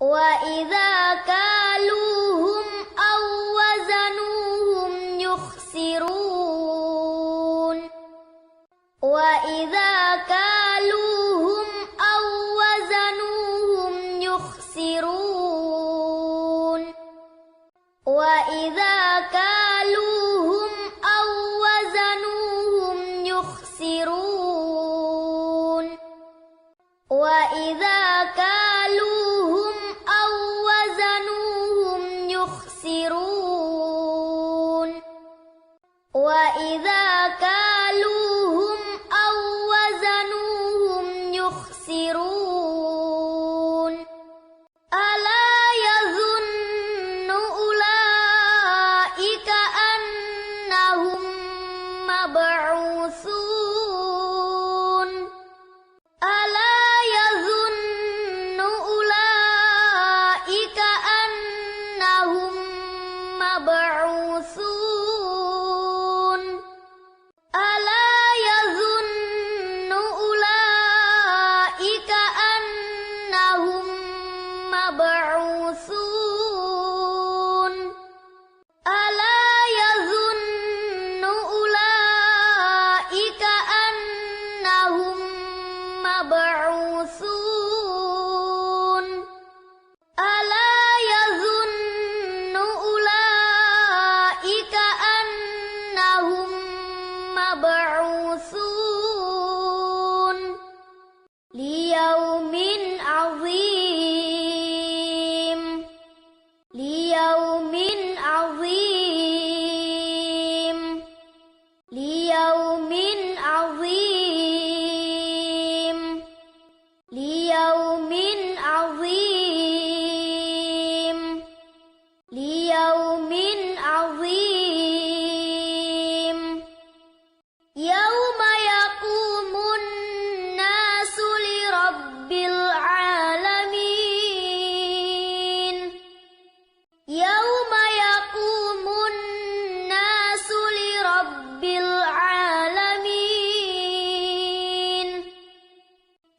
وإذا كالوهم أو وزنوهم يخسرون وإذا كالوهم أو وزنوهم يخسرون وإذا كالوهم أو وزنوهم يخسرون وإذا كالوهم أو وزنوهم يخسرون وإذا كالوهم أو وزنوهم يخسرون ألا يظن أولئك أنهم مبعوثون ألا يظن أولئك أنهم مبعوثون ألا يظن أولئك أنهم مبعوثون ألا يظن أولئك أنهم مبعوثون ألا يظن أولئك أنهم مبعوثون ليوم عظيم ليوم عظيم ليوم عظيم ليوم عظيم ليوم عظيم يوم يقوم الناس لرب العالمين يوم يقوم الناس لرب العالمين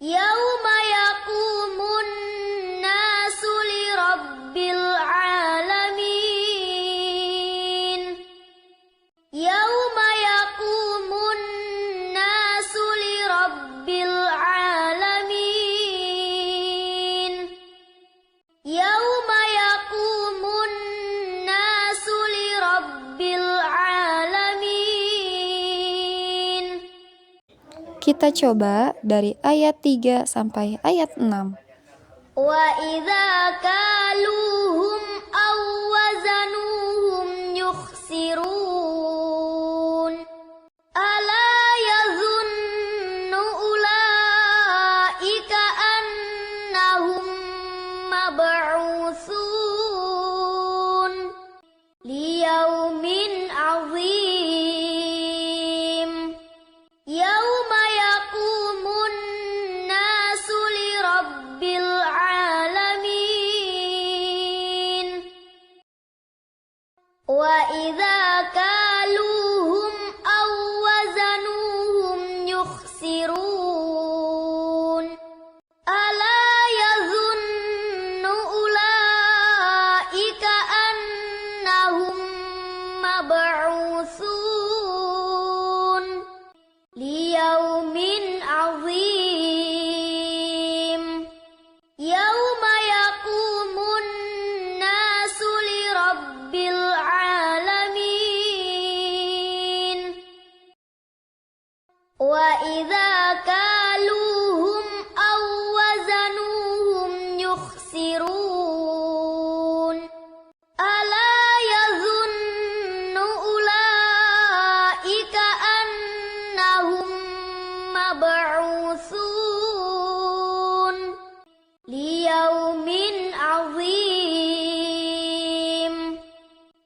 يوم يقوم الناس لرب العالمين يوم يقوم الناس لرب العالمين يوم يقوم الناس لرب العالمين. Kita coba dari ayat 3 sampai ayat 6. وإذا كالوهم أو وزنوهم يخسرون ألا يظن أولئك أنهم مبعوثون ليوم عظيم يوم يقوم الناس لرب العالمين وإذا كالوهم أو وزنوهم يخسرون ألا يظن أولئك أنهم مبعوثون ليوم عظيم يوم يقوم الناس لرب العالمين وإذا كالوهم أو وزنوهم يخسرون ألا يظن أولئك أنهم مبعوثون ليوم عظيم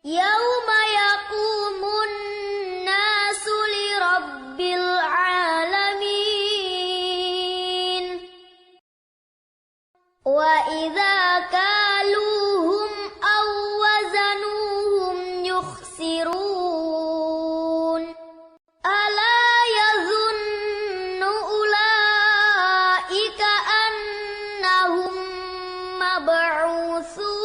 يوم يقوم الناس لرب العالمين وإذا كالوهم أو وزنوهم يخسرون ألا يظن أولئك أنهم مبعوثون ينفثون